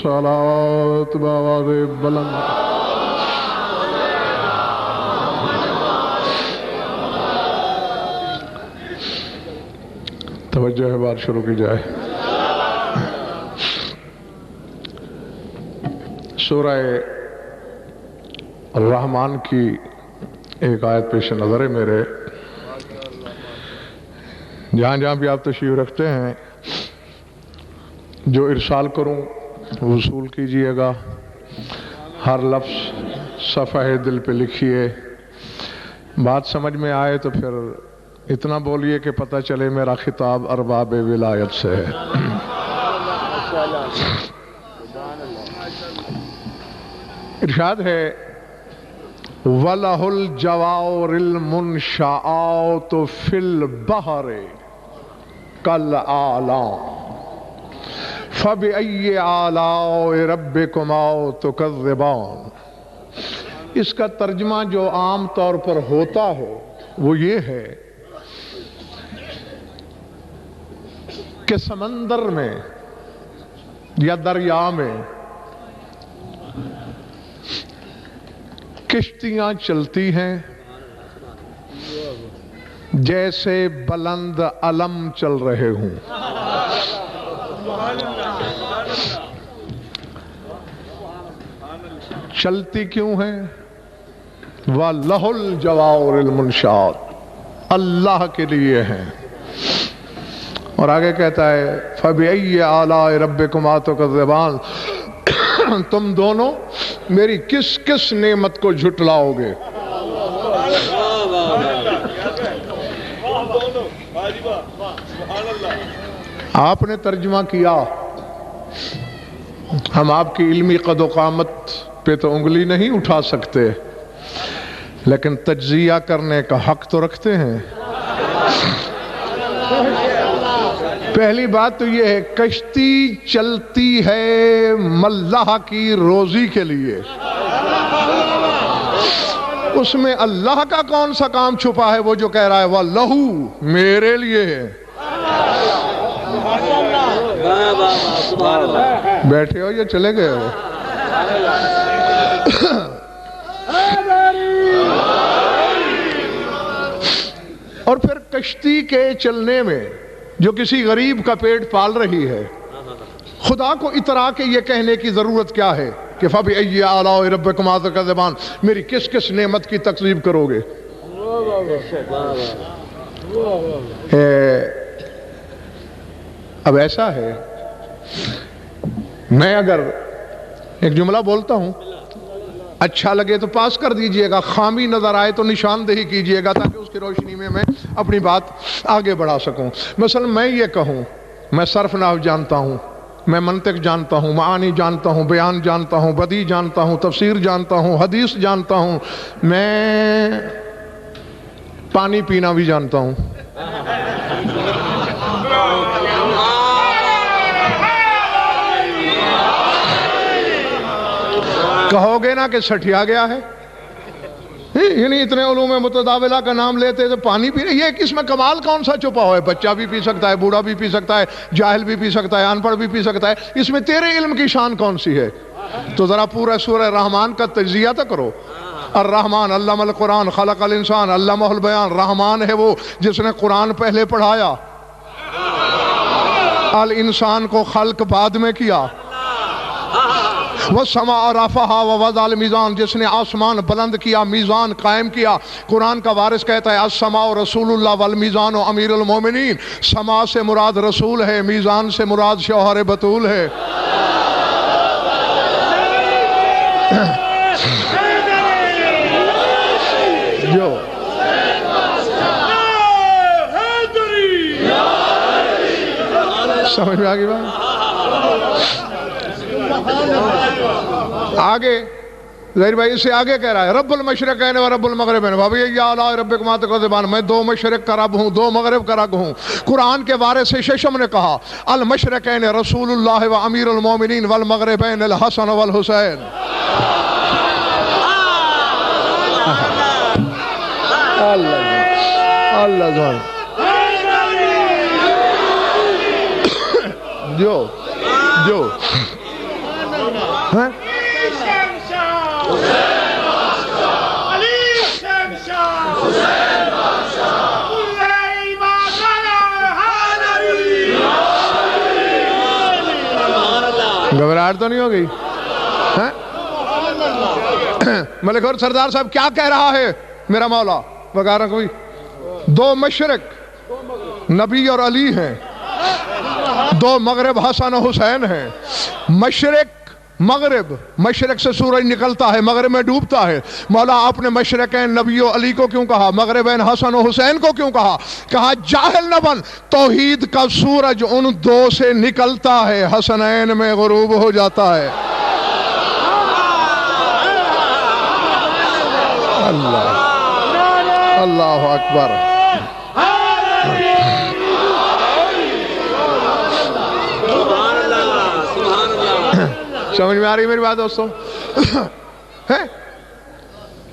الصلاۃ بآواز بلند۔ توجہ ہے، بات شروع کی جائے۔ سورہ الرحمن کی ایک آیت پیش نظر ہے میرے، جہاں جہاں بھی آپ تشریف رکھتے ہیں جو ارسال کروں وصول کیجئے گا، ہر لفظ صفحہ دل پہ لکھیے، بات سمجھ میں آئے تو پھر اتنا بولیے کہ پتہ چلے میرا خطاب ارباب ولایت سے ہے۔ ارشاد ہے وَلَهُ الْجَوَارِ الْمُنْشَآتُ فِي الْبَحْرِ كَالْأَعْلَامِ فَبِأَيِّ آلَاءِ رَبِّكُمَا تُكَذِّبَانِ۔ اس کا ترجمہ جو عام طور پر ہوتا ہے وہ یہ ہے کہ سمندر میں یا دریا میں کشتیاں چلتی ہیں جیسے بلند علم چل رہے ہوں۔ چلتی کیوں ہیں؟ وَلَهُ الْجَوَارِ الْمُنْشَآتُ، اللہ کے لیے ہیں۔ اور آگے کہتا ہے فَبِأَيِّ آلَاءِ رَبِّكُمَا تُكَذِّبَانِ، تم دونوں میری کس کس نعمت کو جھٹلاؤ گے؟ آپ نے ترجمہ کیا، ہم آپ کی علمی قد و قامت پہ تو انگلی نہیں اٹھا سکتے، لیکن تجزیہ کرنے کا حق تو رکھتے ہیں۔ پہلی بات تو یہ ہے کشتی چلتی ہے ملاح کی روزی کے لیے، اس میں اللہ کا کون سا کام چھپا ہے؟ وہ جو کہہ رہا ہے وَلَهُ، میرے لیے ہے۔ بیٹھے ہو یا چلے گئے ہو؟ اور پھر کشتی کے چلنے میں جو کسی غریب کا پیٹ پال رہی ہے، خدا کو اترا کے یہ کہنے کی ضرورت کیا ہے کہ فَبِأَيِّ آلَاءِ رَبِّكُمَا تُكَذِّبَانِ، میری کس کس نعمت کی تکذیب کرو گے؟ اب ایسا ہے، میں اگر ایک جملہ بولتا ہوں، اچھا لگے تو پاس کر دیجئے گا، خامی نظر آئے تو نشاندہی کیجئے گا تاکہ اس کی روشنی میں میں اپنی بات آگے بڑھا سکوں۔ مثلا میں یہ کہوں میں صرف نحو جانتا ہوں، میں منطق جانتا ہوں، معانی جانتا ہوں، بیان جانتا ہوں، بدیع جانتا ہوں، تفسیر جانتا ہوں، حدیث جانتا ہوں، میں پانی پینا بھی جانتا ہوں۔ کہو گے نا کہ سٹھیا گیا ہے، یعنی اتنے علوم متداولہ کا نام لیتے تو پانی پینے، یہ اس میں کمال کون سا چھپا ہوا ہے؟ بچہ بھی پی سکتا ہے، بوڑھا بھی پی سکتا ہے، جاہل بھی پی سکتا ہے، ان پڑھ بھی پی سکتا ہے، اس میں تیرے علم کی شان کون سی ہے؟ تو ذرا پورا سورہ رحمان کا تجزیہ تو کرو۔ الرحمن علم القرآن خلق الانسان علمہ البیان، رحمان ہے وہ جس نے قرآن پہلے پڑھایا، الانسان کو خلق بعد میں کیا۔ وَالسَّمَاءَ رَفَعَهَا وَوَضَعَ الْمِيزَانَ، جس نے آسمان بلند کیا، میزان قائم کیا۔ قرآن کا وارث کہتا ہے السَّمَاءُ رسول اللہ والمیزان امیر المومنین، سما سے مراد رسول ہے، میزان سے مراد شوہر بطول ہے۔ جو سمجھ میں آگئی بات؟ آگے ظاہر بھائی اس سے آگے کہہ رہا ہے رب المشرقین و رب المغربین وَبِأَيِّ آلَاءِ رَبِّكُمَا تُكَذِّبَانِ، میں دو مشرق کا رب ہوں، دو مغرب کا رب ہوں۔ قرآن کے وارث ششم نے کہا المشرقین رسول اللہ و امیر المومنین والمغربین الحسن والحسین۔ اللہ جو ہیں؟ گھبراہٹ تو نہیں ہو گئی؟ ملک اور سردار صاحب کیا کہہ رہا ہے میرا مولا؟ وغیرہ کوئی دو مشرق نبی اور علی ہیں، دو مغرب حسن و حسین ہیں. مشرق مغرب، مشرق سے سورج نکلتا ہے مغرب میں ڈوبتا ہے. مولا آپ نے مشرقین نبی و علی کو کیوں کہا؟ مغربین حسن و حسین کو کیوں کہا؟ کہا جاہل نہ بن، توحید کا سورج ان دو سے نکلتا ہے، حسنین میں غروب ہو جاتا ہے. اللہ اللہ اکبر. سمجھ میں آ رہی میری بات دوستو؟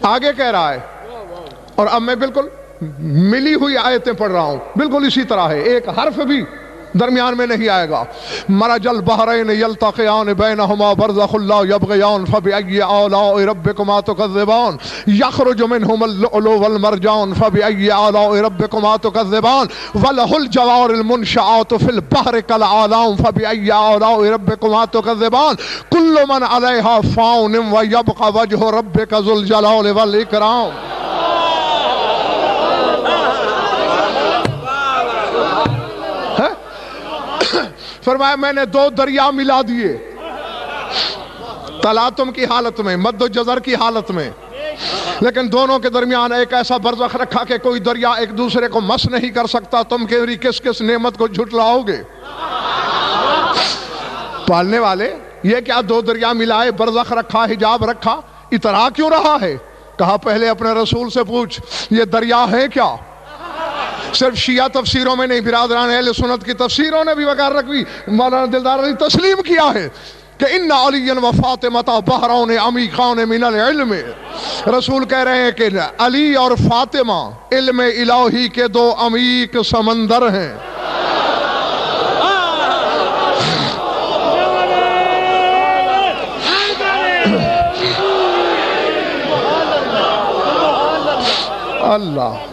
آگے کہہ رہا ہے، اور اب میں بالکل ملی ہوئی آیتیں پڑھ رہا ہوں، بالکل اسی طرح ہے، ایک حرف بھی درمیان میں نہیں آئے گا. مرج البحرین یلتقیان بینہما برزخ لا یبغیان فبأی آلاء ربکما تکذبان یخرج منہما اللؤلؤ والمرجان فبأی آلاء ربکما تکذبان ولہ الجوار المنشآت فی البحر کالأعلام فبأی آلاء ربکما تکذبان کل من علیہا فان ویبقى وجہ ربک ذو الجلال والاکرام. فرمایا میں نے دو دریا ملا دیے تلاطم کی حالت میں، مد و جزر کی حالت میں، لیکن دونوں کے درمیان ایک ایسا برزخ رکھا کہ کوئی دریا ایک دوسرے کو مس نہیں کر سکتا. تم میری کس کس نعمت کو جھٹلاؤ گے؟ پالنے والے یہ کیا دو دریا ملائے، برزخ رکھا، حجاب رکھا، اترا کیوں رہا ہے؟ کہا پہلے اپنے رسول سے پوچھ یہ دریا ہے کیا؟ صرف شیعہ تفسیروں میں نہیں، برادران اہل سنت کی تفسیروں نے بھی وقار رکھی. مولانا دلدار علی تسلیم کیا ہے کہ ان علی و فاطمہ بحران عمیقان من العلم. رسول کہہ رہے ہیں کہ علی اور فاطمہ علم الہی کے دو عمیق سمندر ہیں. اللہ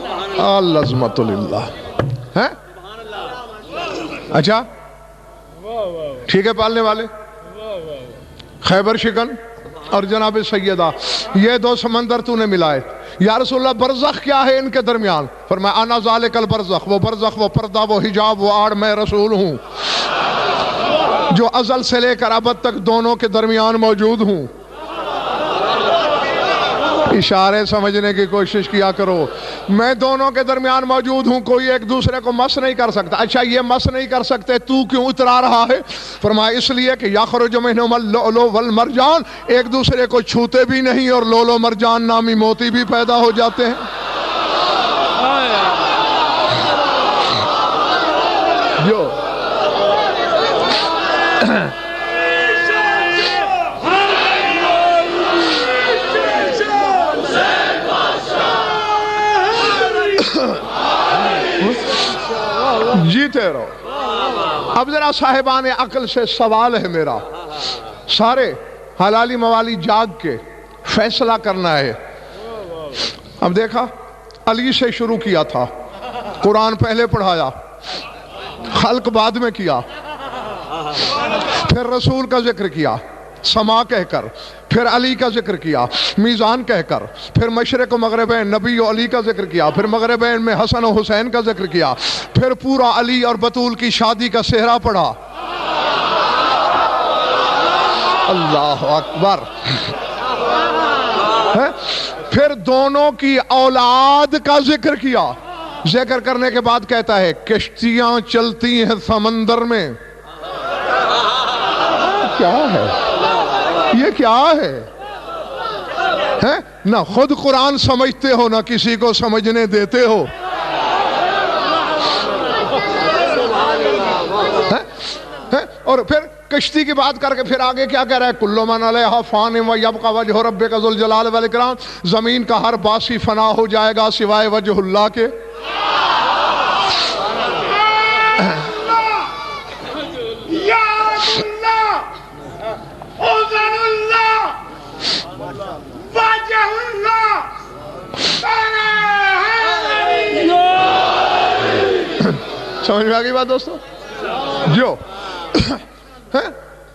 العظمت للہ ہے. اچھا ٹھیک ہے، پالنے والے خیبر شکن اور جناب سیدہ یہ دو سمندر تو نے ملائے. یا رسول اللہ برزخ کیا ہے ان کے درمیان؟ فرمایا انا ذالک البرزخ، وہ برزخ، وہ پردہ، وہ حجاب، وہ آڑ میں رسول ہوں جو ازل سے لے کر ابد تک دونوں کے درمیان موجود ہوں. اشارے سمجھنے کی کوشش کیا کرو. میں دونوں کے درمیان موجود ہوں، کوئی ایک دوسرے کو مس نہیں کر سکتا. اچھا یہ مس نہیں کر سکتے، تو کیوں اترا رہا ہے؟ فرمایا اس لیے کہ یخرج منہما اللؤلؤ والمرجان، ایک دوسرے کو چھوتے بھی نہیں اور لولو مرجان نامی موتی بھی پیدا ہو جاتے ہیں. جو جیتے رہو. اب ذرا صاحبان عقل سے سوال ہے میرا، سارے حلالی موالی جاگ کے فیصلہ کرنا ہے. اب دیکھا علی سے شروع کیا تھا، قرآن پہلے پڑھایا، خلق بعد میں کیا، پھر رسول کا ذکر کیا سما کہہ کر، پھر علی کا ذکر کیا میزان کہہ کر، پھر مشرق و مغربین نبی و علی کا ذکر کیا، پھر مغربین میں حسن و حسین کا ذکر کیا، پھر پورا علی اور بطول کی شادی کا صحرا پڑھا. اللہ اکبر. پھر دونوں کی اولاد کا ذکر کیا. ذکر کرنے کے بعد کہتا ہے کشتیاں چلتی ہیں سمندر میں. کیا ہے یہ؟ کیا ہے؟ نہ خود قرآن سمجھتے ہو نہ کسی کو سمجھنے دیتے ہو. اور پھر کشتی کی بات کر کے پھر آگے کیا کہہ رہا ہے؟ کل من علیہا فان ویبقى وجہ ربک ذو الجلال والاکرام. زمین کا ہر باسی فنا ہو جائے گا سوائے وجہ اللہ کے. سمجھ میں آ گئی بات دوستو؟ جو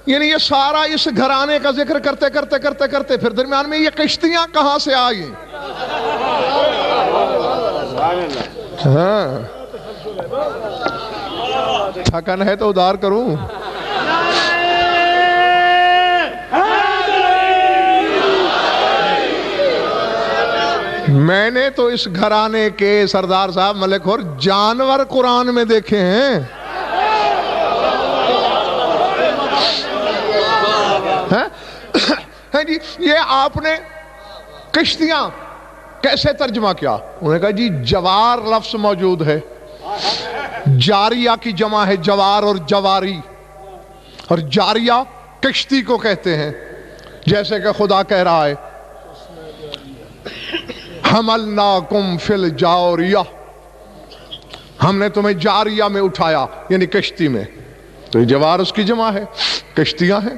یعنی یہ سارا اس گھرانے کا ذکر کرتے کرتے کرتے کرتے پھر درمیان میں یہ کشتیاں کہاں سے آئی؟ ہاں تھکن ہے تو ادھار کروں. میں نے تو اس گھرانے کے سردار صاحب ملک اور جانور قرآن میں دیکھے ہیں. جی یہ آپ نے کشتیاں کیسے ترجمہ کیا؟ انہوں نے کہا جی جوار لفظ موجود ہے، جاریہ کی جمع ہے جوار اور جواری، اور جاریہ کشتی کو کہتے ہیں. جیسے کہ خدا کہہ رہا ہے حملناکم فی الجاریہ، ہم نے تمہیں جاریہ میں اٹھایا یعنی کشتی میں. تو یہ جوار اس کی جمع ہے، کشتیاں ہیں.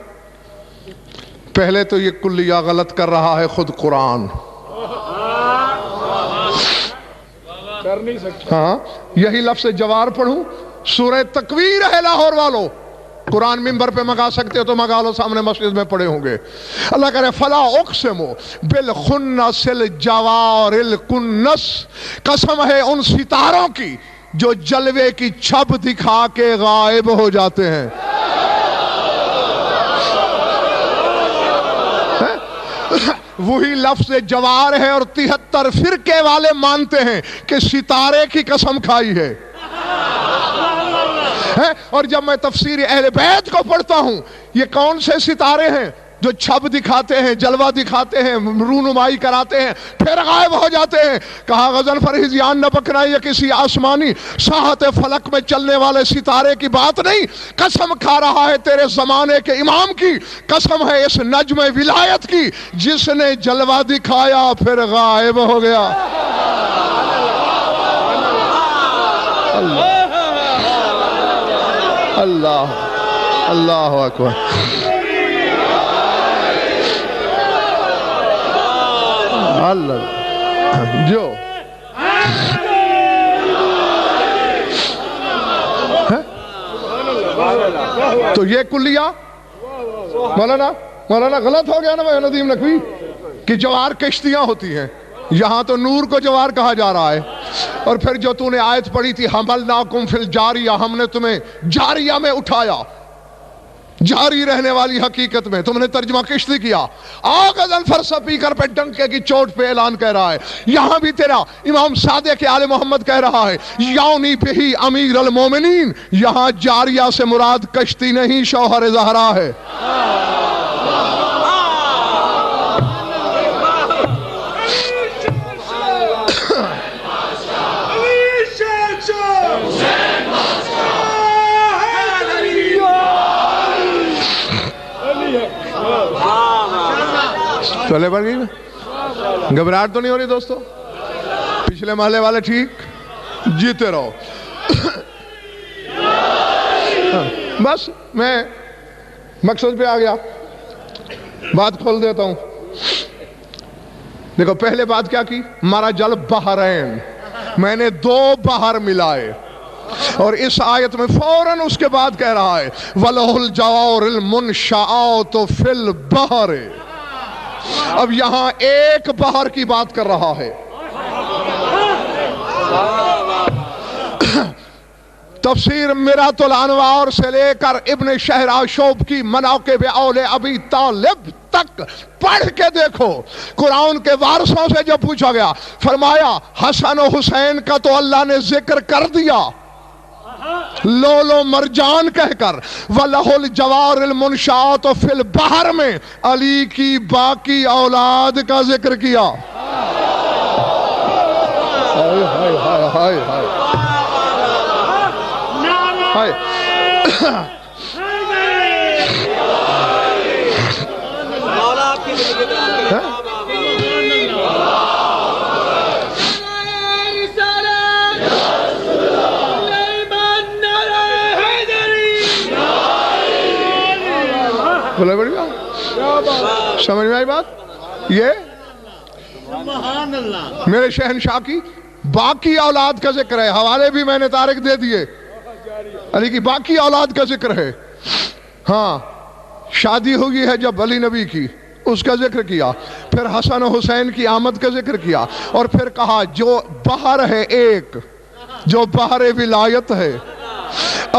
پہلے تو یہ کلیہ غلط کر رہا ہے خود قرآن. ہاں یہی لفظ جوار پڑھوں، سورہ تکویر ہے لاہور والو، قرآن ممبر پہ منگا سکتے ہو تو منگا لو، سامنے مسجد میں پڑھے ہوں گے. اللہ کرے فلا اقسم بالخنس الجوار الکنس، قسم ہے ان ستاروں کی جو جلوے کی چھب دکھا کے غائب ہو جاتے ہیں. وہی لفظ جوار ہے اور 73 فرقے والے مانتے ہیں کہ ستارے کی قسم کھائی ہے. اور جب میں تفسیر اہل بیت کو پڑھتا ہوں، یہ کون سے ستارے ہیں جو چھب دکھاتے ہیں، جلوہ دکھاتے ہیں، رونمائی کراتے ہیں پھر غائب ہو جاتے ہیں. کہا غزل فرحیزیان نہ پکنا، یہ کسی آسمانی ساحت فلک میں چلنے والے ستارے کی بات نہیں، قسم کھا رہا ہے تیرے زمانے کے امام کی، قسم ہے اس نجم ولایت کی جس نے جلوہ دکھایا پھر غائب ہو گیا. اللہ اللہ اکبر. اللہ جو تو یہ کلیہ مولانا غلط ہو گیا نا بھائی ندیم نقوی کہ جوار کشتیاں ہوتی ہیں. یہاں تو نور کو جوار کہا جا رہا ہے. اور پھر جو تو نے آیت پڑھی تھی حملناکم فی الجاریہ، ہم نے تمہیں جاریہ میں اٹھایا، جاری رہنے والی حقیقت میں تم نے ترجمہ کشتی کیا. آگ غضنفر سپیکر پہ ڈنکے کی چوٹ پہ اعلان کہہ رہا ہے. یہاں بھی تیرا امام صادق آل محمد کہہ رہا ہے یونی بہی امیر المومنین، یہاں جاریہ سے مراد کشتی نہیں شوہر زہرا ہے. چلے بڑھ گئی نا؟ گھبراہٹ تو نہیں ہو رہی دوستو؟ پچھلے محلے والے ٹھیک؟ جیتے رہو. بس میں مقصد پہ آ گیا، بات کھول دیتا ہوں. دیکھو پہلے بات کیا کی؟ مرج البحرین، میں نے 2 بحر ملائے. اور اس آیت میں فوراً اس کے بعد کہہ رہا ہے وَلَهُ الْجَوَارُ الْمُنْشَآتُ فِي الْبَحْرِ. اب یہاں ایک بحر کی بات کر رہا ہے. تفسیر میرات الانوار سے لے کر ابن شہراشوب کی مناقب اول ابی طالب تک پڑھ کے دیکھو. قرآن کے وارثوں سے جب پوچھا گیا فرمایا حسن و حسین کا تو اللہ نے ذکر کر دیا لولو مرجان کہہ کر، وَلَهُ الْجَوَارُ الْمُنْشَآتُ فِي الْبَحْرِ میں علی کی باقی اولاد کا ذکر کیا. ہائے ہائے ہائے ہائے ہائے. سمجھ میں آئی بات؟ یہ میرے شہنشاہ کی باقی اولاد کا ذکر ہے. حوالے بھی میں نے طارق دے دیے. علی کی باقی اولاد کا ذکر ہے. ہاں شادی ہوئی ہے جب علی نبی کی، اس کا ذکر کیا، پھر حسن و حسین کی آمد کا ذکر کیا، اور پھر کہا جو بحر ہے ایک، جو بحر ولایت ہے،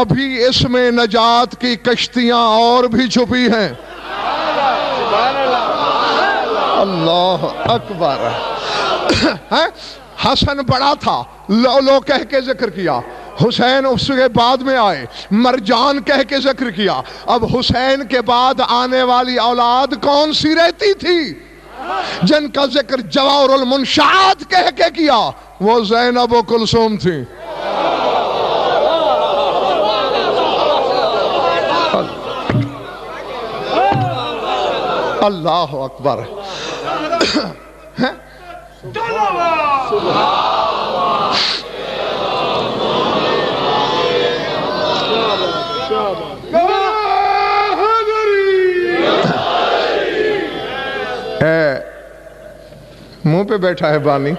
ابھی اس میں نجات کی کشتیاں اور بھی چھپی ہیں. اللہ اکبر. حسن بڑا تھا، لو لو کہہ کے ذکر کیا. حسین اس کے بعد میں آئے، مرجان کہہ کے ذکر کیا. اب حسین کے بعد آنے والی اولاد کون سی رہتی تھی جن کا ذکر جواہر المنشآت کہہ کے کیا؟ وہ زینب و کلثوم تھی. اللہ اکبر. منہ پہ بیٹھا ہے بانی،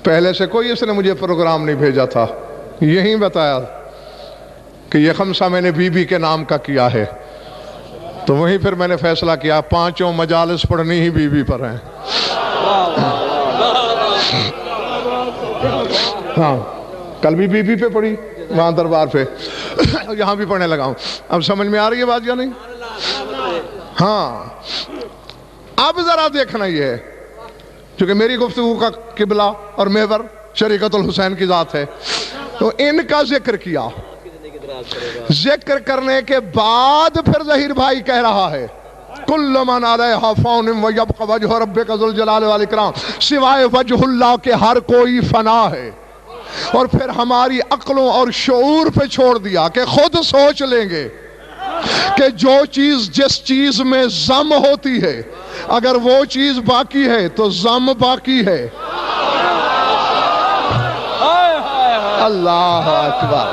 پہلے سے کوئی اس نے مجھے پروگرام نہیں بھیجا تھا، یہی بتایا کہ یہ خمسہ میں نے بی بی کے نام کا کیا ہے، تو وہیں پھر میں نے فیصلہ کیا پانچوں مجالس پڑھنی ہی بی بی پر ہیں. ہاں کل بھی بی بی پہ پڑھی وہاں دربار پہ، یہاں بھی پڑھنے لگا ہوں. اب سمجھ میں آ رہی ہے بات یا نہیں؟ ہاں اب ذرا دیکھنا یہ ہے، کیونکہ میری گفتگو کا قبلہ اور محور شریعت الحسین کی ذات ہے، تو ان کا ذکر کیا. ذکر کرنے کے بعد پھر ظہیر بھائی کہہ رہا ہے کل من علیہا فان ویبقى وجہ ربک ذو الجلال والاکرام، سوائے وجہ اللہ کے ہر کوئی فنا ہے. اور پھر ہماری عقلوں اور شعور پہ چھوڑ دیا کہ خود سوچ لیں گے کہ جو چیز جس چیز میں ضم ہوتی ہے اگر وہ چیز باقی ہے تو ضم باقی ہے. اللہ اکبر،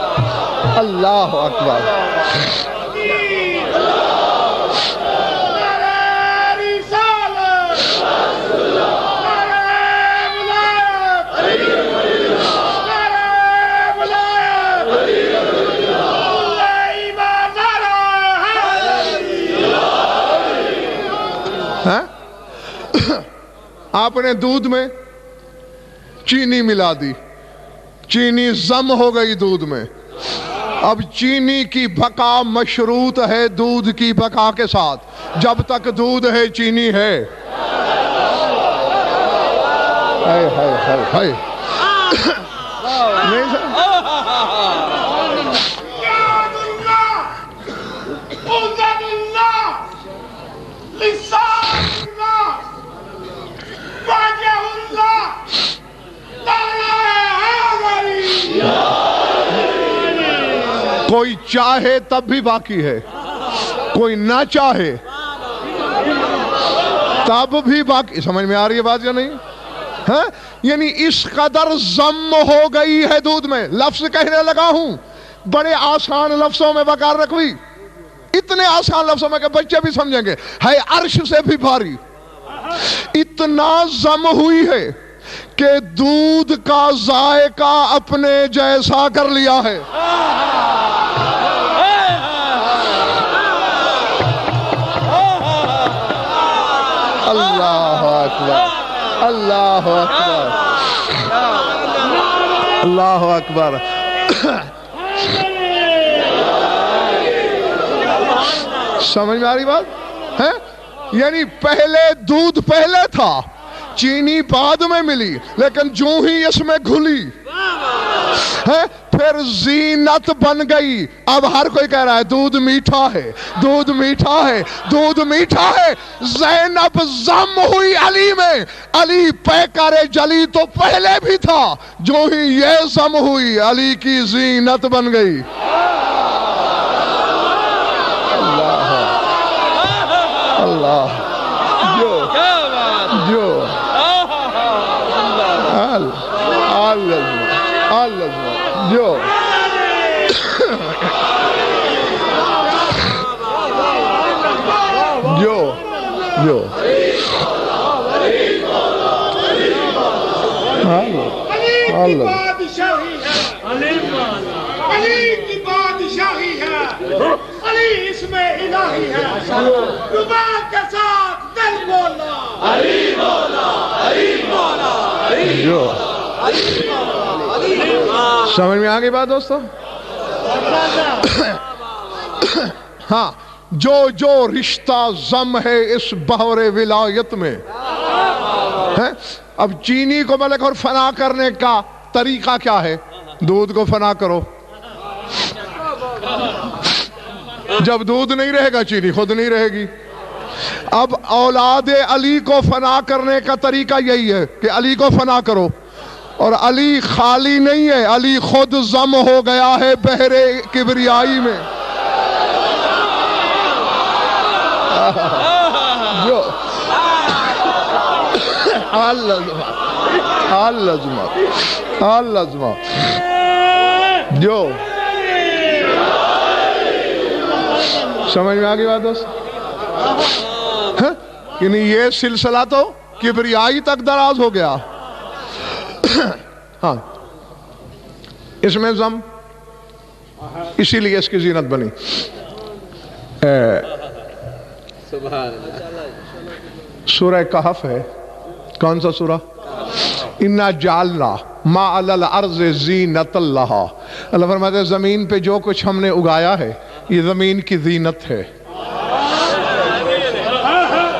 اللہ اکبر. آپ نے دودھ میں چینی ملا دی، چینی ضم ہو گئی دودھ میں. اب چینی کی بقا مشروط ہے دودھ کی بقا کے ساتھ، جب تک دودھ ہے چینی ہے. ہائے ہائے ہائے ہائے. کوئی چاہے تب بھی باقی ہے، کوئی نہ چاہے تب بھی باقی. سمجھ میں آ رہی ہے بات یا نہیں؟ ہاں یعنی اس قدر ضم ہو گئی ہے دودھ میں. لفظ کہنے لگا ہوں بڑے آسان لفظوں میں وقار رکھوی، اتنے آسان لفظوں میں کہ بچے بھی سمجھیں گے. ہے عرش سے بھی بھاری، اتنا ضم ہوئی ہے کہ دودھ کا ذائقہ اپنے جیسا کر لیا ہے. اللہ اکبر، اللہ اکبر، اللہ اکبر. سمجھ میں آ رہی بات ہے؟ یعنی پہلے دودھ پہلے تھا، چینی بعد میں ملی، لیکن جو ہی اس میں گھلی ہے پھر زینت بن گئی. اب ہر کوئی کہہ رہا ہے دودھ میٹھا ہے، دودھ میٹھا ہے، دودھ میٹھا ہے. زینب ضم ہوئی علی میں، علی پیکر جلی تو پہلے بھی تھا، جو ہی یہ ضم ہوئی علی کی زینت بن گئی. اللہ کی بادشاہی ہے، علی کی بادشاہی ہے، علی اس میں الہی ہے، دعا کے ساتھ دل بولا علی مولا، علی مولا، علی مولا، علی مولا، علی مولا۔ سمجھ میں آگئی بات دوستو؟ ہاں، جو رشتہ ضم ہے اس بحر ولایت میں، اب چینی کو ملک اور فنا کرنے کا طریقہ کیا ہے؟ دودھ کو فنا کرو، جب دودھ نہیں رہے گا چینی خود نہیں رہے گی۔ اب اولاد علی کو فنا کرنے کا طریقہ یہی ہے کہ علی کو فنا کرو، اور علی خالی نہیں ہے، علی خود ضم ہو گیا ہے بحر کبریائی میں۔ جو اللازمہ جو سمجھ میں آگئی بات دوست؟ یعنی یہ سلسلہ تو کبریائی تک دراز ہو گیا۔ ہاں، اس میں ضم، اسی لیے اس کی زینت بنی۔ سورہ کہف ہے، کون سا سورہ؟ اِنَّا جَعَلْنَا مَا عَلَى الْأَرْضِ زِینَةً لَهَا۔ اللہ فرماتے ہیں زمین پہ جو کچھ ہم نے اگایا ہے یہ زمین کی زینت ہے،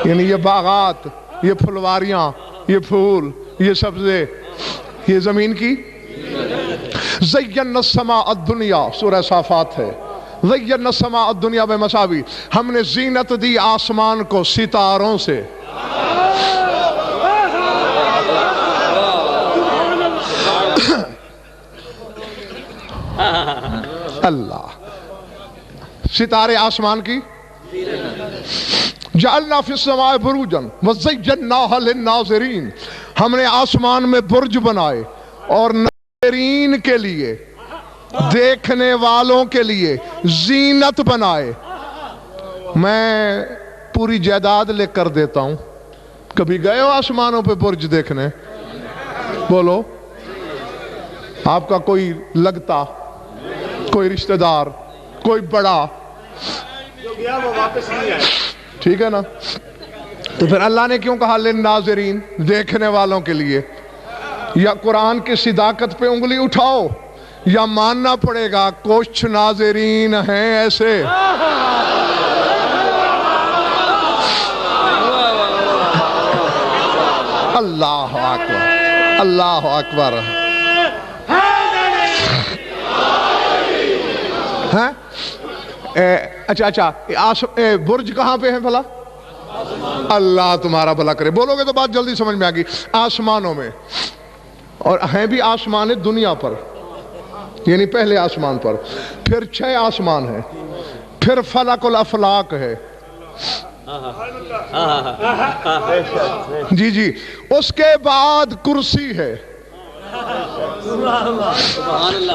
یعنی یہ باغات، یہ پھلواریاں، یہ پھول، یہ سبزے، یہ زمین کی زَيَّنَّا السَّمَاءَ الدُّنْيَا، سورہ صافات ہے، زَيَّنَّا السَّمَاءَ الدُّنْيَا بِمَصَابِيحَ، ہم نے زینت دی آسمان کو ستاروں سے۔ اللہ، ستارے آسمان کی، جعلنا فی السماء بروجا وزیناها للناظرین، ہم نے آسمان میں برج بنائے اور ناظرین کے لیے، دیکھنے والوں کے لیے زینت بنائے۔ میں پوری جائیداد لے کر دیتا ہوں، کبھی گئے ہو آسمانوں پہ برج دیکھنے؟ بولو، آپ کا کوئی لگتا، کوئی رشتہ دار، کوئی بڑا، جو گیا وہ واپس نہیں آئے، ٹھیک ہے نا؟ تو پھر اللہ نے کیوں کہا للناظرین، دیکھنے والوں کے لیے؟ یا قرآن کی صداقت پہ انگلی اٹھاؤ یا ماننا پڑے گا کچھ ناظرین ہیں ایسے۔ اللہ اکبر، اللہ اکبر۔ ہاں، اچھا، برج کہاں پہ ہیں بھلا؟ اللہ تمہارا بھلا کرے، بولو گے تو بات جلدی سمجھ میں آگی۔ آسمانوں میں، اور ہیں بھی آسمان دنیا پر، یعنی پہلے آسمان پر، پھر 6 آسمان ہیں، پھر فلک الافلاق ہے، جی، اس کے بعد کرسی ہے،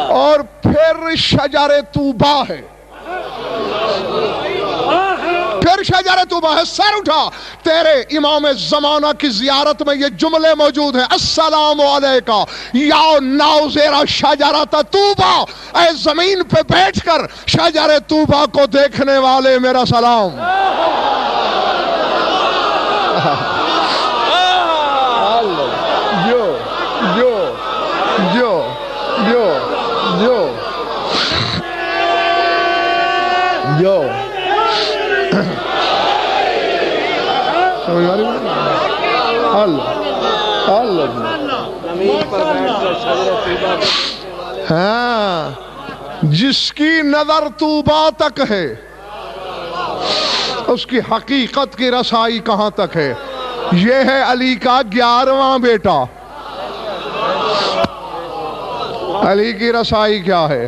اور پھر شجر طوبہ ہے، پھر شجر طوبہ ہے۔ سر اٹھا، تیرے امام زمانہ کی زیارت میں یہ جملے موجود ہیں، السلام علیکہ یا ناظر شجرۃ طوبہ، اے زمین پہ بیٹھ کر شجر طوبہ کو دیکھنے والے میرا سلام۔ جو ہاں، جس کی نظر طوبہ تک ہے اس کی حقیقت کی رسائی کہاں تک ہے؟ یہ ہے علی کا 11واں بیٹا۔ علی کی رسائی کیا ہے؟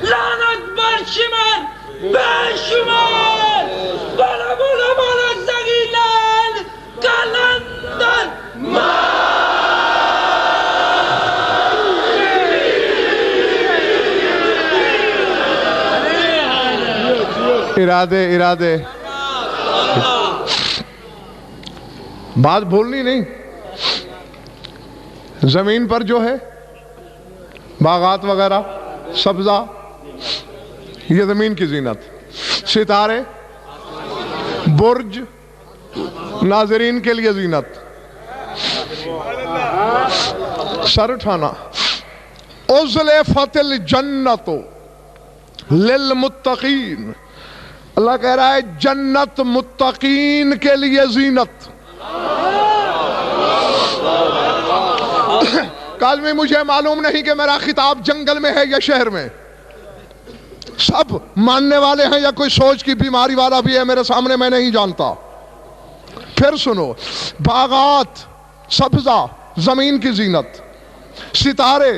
لعنت بر شمر ارادے بات بھولنی نہیں. زمین پر جو ہے باغات وغیرہ سبزہ یہ زمین کی زینت, ستارے برج ناظرین کے لیے زینت. سر اٹھانا. ازلفت الجنت للمتقین, اللہ کہہ رہا ہے جنت متقین کے لیے زینت. کاظمی مجھے معلوم نہیں کہ میرا خطاب جنگل میں ہے یا شہر میں, سب ماننے والے ہیں یا کوئی سوچ کی بیماری والا بھی ہے میرے سامنے, میں نہیں جانتا. پھر سنو, باغات سبزہ زمین کی زینت, ستارے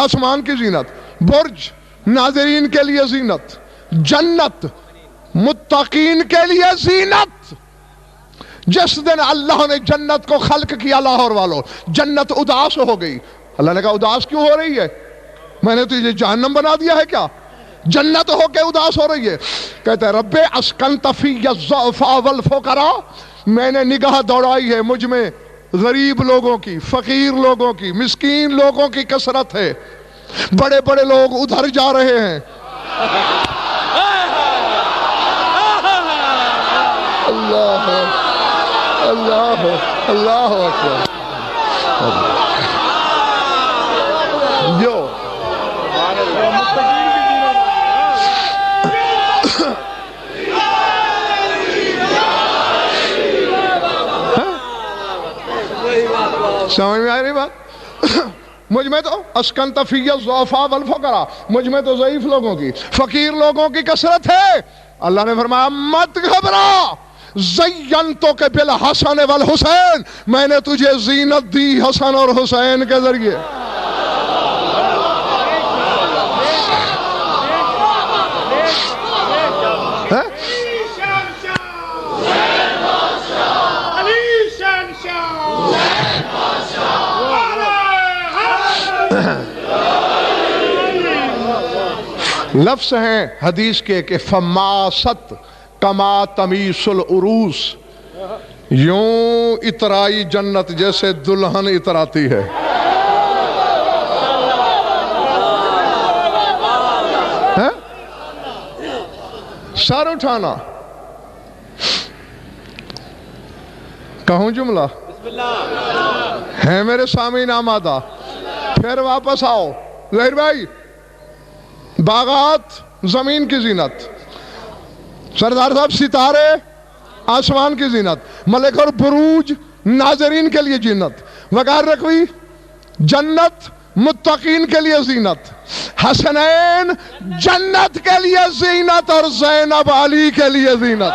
آسمان کی زینت, برج ناظرین کے لیے زینت, جنت متقین کے لیے زینت. جس دن اللہ نے جنت کو خلق کیا لاہور والوں, جنت اداس ہو گئی. اللہ نے کہا اداس کیوں ہو رہی ہے؟ میں نے تجھے جہنم بنا دیا ہے کیا؟ جنت ہو کے اداس ہو رہی ہے. کہتے ہیں رب اسکنت فی الضعفاء والفقراء, میں نے نگاہ دوڑائی ہے مجھ میں غریب لوگوں کی, فقیر لوگوں کی, مسکین لوگوں کی کثرت ہے. بڑے بڑے لوگ ادھر جا رہے ہیں. اللہ اللہ اللہ اکبر. جو سمجھ میں آ رہی بات؟ مجھ میں تو اسکنت فی الضعفاء والفقراء, مجھ میں تو ضعیف لوگوں کی, فقیر لوگوں کی کثرت ہے. اللہ نے فرمایا مت گھبرا, زینتک بالحسن والحسین, میں نے تجھے زینت دی حسن اور حسین کے ذریعے. لفظ ہیں حدیث کے کہ فماست کما تمیس العروس, یوں اترائی جنت جیسے دلہن اتراتی ہے. سر اٹھانا. کہوں جملہ ہے میرے سامعین آمادہ؟ پھر واپس آؤ. ظاہر بھائی, باغات زمین کی زینت, سردار صاحب ستارے آسمان کی زینت, ملک اور بروج ناظرین کے لیے زینت, وقار رکھوی جنت متقین کے لیے زینت, حسنین جنت کے لیے زینت, اور زینب علی کے لیے زینت.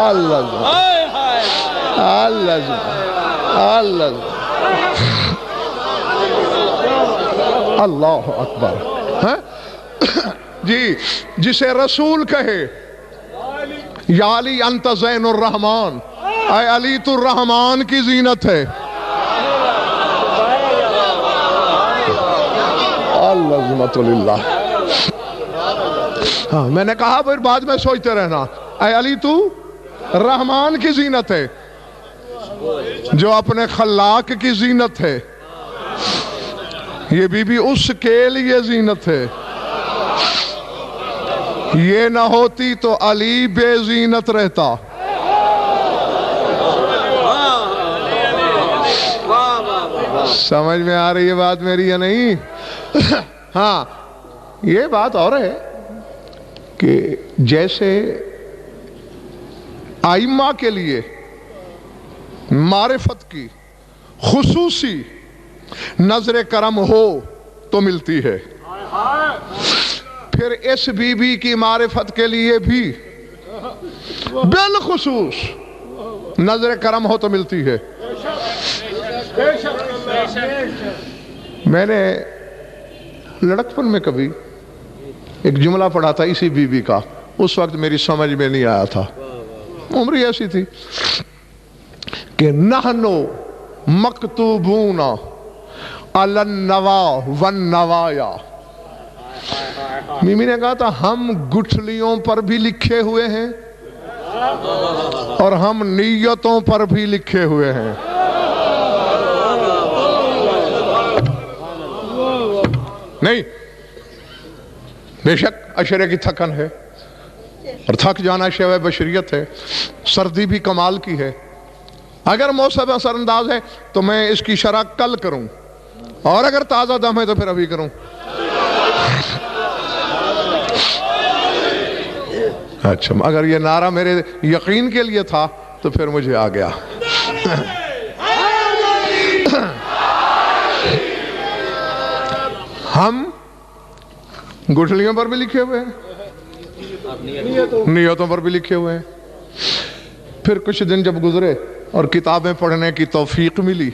اللہ اللہ اللہ اللہ اکبر. جی, جسے رسول کہے یا علی انت زین الرحمن, اے علی تو الرحمن کی زینت ہے. العظمت للہ. ہاں میں نے کہا پھر بعد میں سوچتے رہنا, اے علی تو رحمان کی زینت ہے, جو اپنے خلاق کی زینت ہے. یہ بی بی اس کے لیے زینت ہے. یہ نہ ہوتی تو علی بے زینت رہتا. سمجھ میں آ رہی ہے بات میری یا نہیں؟ ہاں, یہ بات اور ہے کہ جیسے ائمہ کے لیے معرفت کی خصوصی نظر کرم ہو تو ملتی ہے, پھر اس بی بی کی معرفت کے لیے بھی بالخصوص نظر کرم ہو تو ملتی ہے. میں نے لڑکپن میں کبھی ایک جملہ پڑھا تھا اسی بی بی کا, اس وقت میری سمجھ میں نہیں آیا تھا, عمر ایسی تھی کہ نحنو مکتوبون علی النوا والنوایا میمی نے کہا تھا ہم گٹھلیوں پر بھی لکھے ہوئے ہیں اور ہم نیتوں پر بھی لکھے ہوئے ہیں. نہیں، بے شک عشرے کی تھکن ہے اور تھک جانا شیوہ بشریت ہے، سردی بھی کمال کی ہے. اگر موسم اثر انداز ہے تو میں اس کی شرح کل کروں، اور اگر تازہ دم ہے تو پھر ابھی کروں. اچھا، اگر یہ نعرہ میرے یقین کے لیے تھا تو پھر مجھے آ گیا. ہم گٹھلیوں پر بھی لکھے ہوئے ہیں، نیتوں پر بھی لکھے ہوئے ہیں. پھر کچھ دن جب گزرے اور کتابیں پڑھنے کی توفیق ملی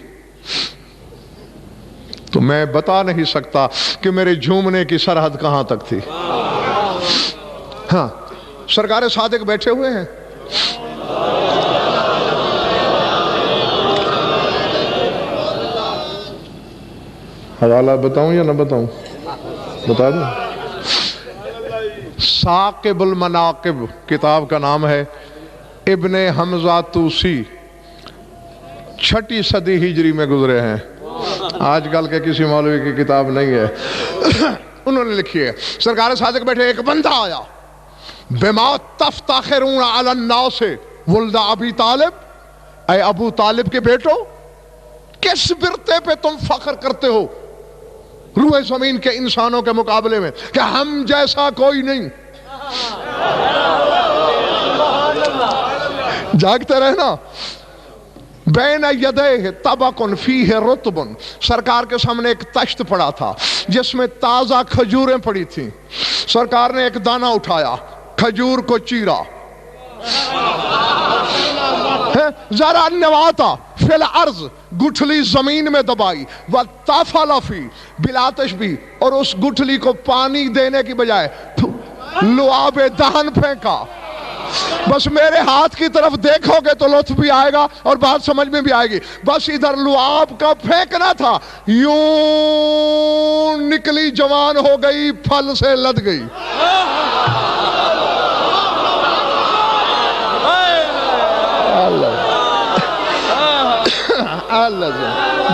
تو میں بتا نہیں سکتا کہ میرے جھومنے کی سرحد کہاں تک تھی. ہاں، سرکار صادق بیٹھے ہوئے ہیں، حوالہ بتاؤں یا نہ بتاؤں؟ بتا دوں. ثاقب المناقب کتاب کا نام ہے، ابن حمزہ توسی 6 صدی ہجری میں گزرے ہیں. آج کل کے کسی مولوی کی کتاب نہیں ہے. انہوں نے لکھی ہے، سرکار صادق بیٹھے، ایک بندہ آیا، بما تفتخرون علی الناس ولد ابی طالب، اے ابو طالب کے بیٹو، کس برتے پہ تم فخر کرتے ہو روئے زمین کے انسانوں کے مقابلے میں کہ ہم جیسا کوئی نہیں. جاگتے رہنا. بین یدیہ طبق فیہ رطب، سرکار کے سامنے ایک تشت پڑا تھا جس میں تازہ کھجوریں پڑی تھیں. سرکار نے ایک دانہ اٹھایا، کھجور کو چیرا، ذرا نواتا فی الارض، گٹھلی زمین میں دبائی، وَتَفَلَ فِي بِلَا تَشْبِیہ، اور اس گٹھلی کو پانی دینے کی بجائے لعاب دہن پھینکا. بس میرے ہاتھ کی طرف دیکھو گے تو لطف بھی آئے گا اور بات سمجھ میں بھی آئے گی. بس ادھر لعاب کا پھینکنا تھا، یوں نکلی، جوان ہو گئی، پھل سے لد گئی. اللہ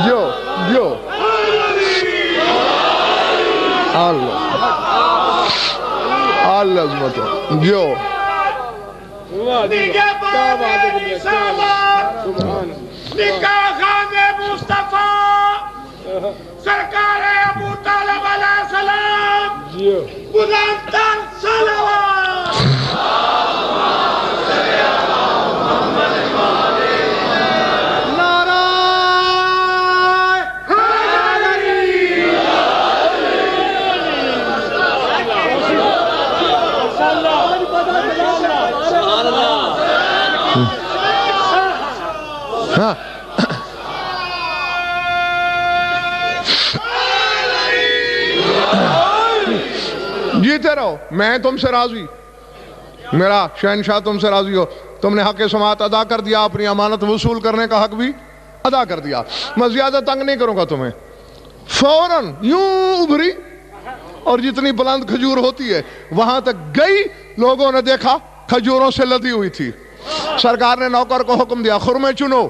جو اللہ عظمت جو نکاح خانے مصطفیٰ سرکار ابو طالب علیہ السلام، بلند تر صلوات. جیتے رہو، میں تم سے راضی، میرا شہنشاہ تم سے راضی ہو. تم نے حق سماعت ادا کر دیا، اپنی امانت وصول کرنے کا حق بھی ادا کر دیا. میں زیادہ تنگ نہیں کروں گا تمہیں. فوراً یوں ابھری اور جتنی بلند کھجور ہوتی ہے وہاں تک گئی. لوگوں نے دیکھا کھجوروں سے لدی ہوئی تھی. سرکار نے نوکر کو حکم دیا، خرمے چنو.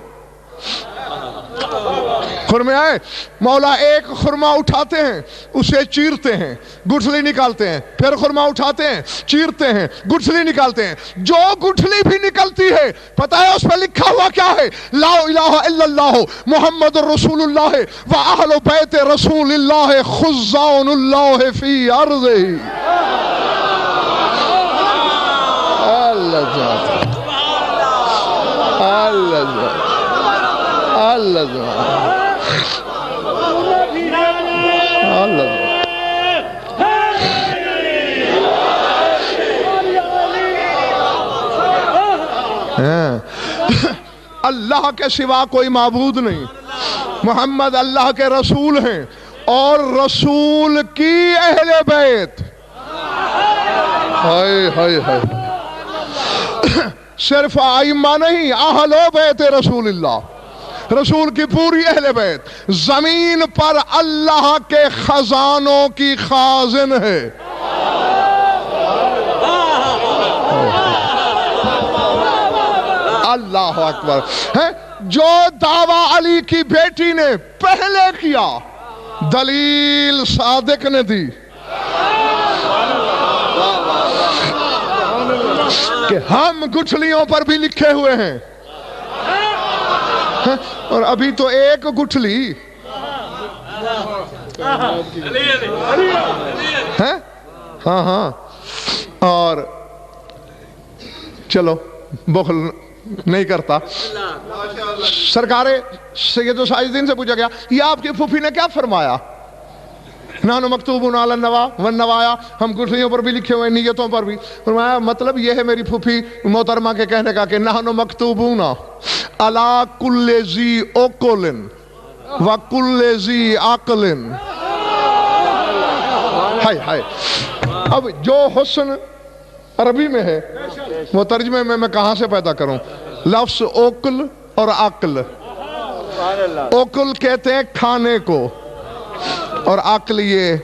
خرمے آئے، مولا ایک خرمہ اٹھاتے ہیں، اسے چیرتے ہیں، گٹھلی نکالتے ہیں، پھر خرمہ اٹھاتے ہیں، چیرتے ہیں، گٹھلی نکالتے ہیں. جو گٹھلی بھی نکلتی ہے پتہ ہے اس پہ لکھا ہوا کیا ہے؟ لا الہ الا اللہ محمد رسول اللہ و اہل بیت رسول اللہ خزان اللہ فی ارضہ. اللہ جاتا، اللہ جاتا، اللہ جاتا، اللہ کے سوا کوئی معبود نہیں. محمد اللہ کے رسول ہیں اور رسول کی اہل بیت. ہائے ہائے ہائے، صرف ائمہ نہیں، اہل بیت رسول اللہ. رسول کی پوری اہل بیت زمین پر اللہ کے خزانوں کی خازن ہے. اللہ اکبر. ہے جو دعویٰ علی کی بیٹی نے پہلے کیا دلیل صادق نے دی کہ ہم گٹھلیوں پر بھی لکھے ہوئے ہیں اور ابھی تو ایک گٹھلی ہے. ہاں ہاں. اور چلو بخل نہیں کرتا. سرکار سید و ساجدین سے پوچھا گیا یہ آپ کی پھوپھی نے کیا فرمایا؟ نحن مکتوبون علی النوا والنوایا، ہم گٹھلیوں پر بھی لکھے ہوئے نیتوں پر بھی. فرمایا مطلب یہ ہے میری پھوپھی محترمہ کے کہنے کا کہ نحن مکتوبون علی کل ذی عقل و کل ذی عقل. ہائے ہائے. اب جو حسن عربی میں ہے وہ ترجمے میں کہاں سے پیدا کروں؟ لفظ عقل اور عقل. عقل کہتے ہیں کھانے کو اور عقل یہ.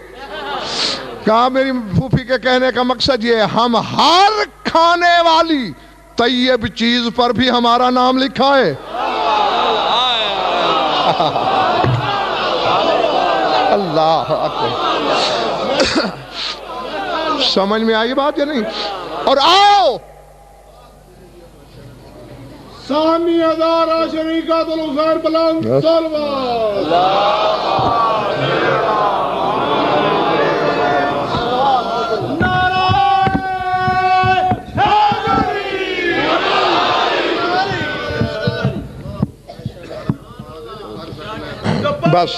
کہا میری پھوپھی کے کہنے کا مقصد یہ ہے ہم ہر کھانے والی طیب چیز پر بھی ہمارا نام لکھا ہے. اللہ اکبر. سمجھ میں آئی بات یا نہیں؟ اور آؤ ثانی ہزار شریکات الخیر بلند صلوات. بس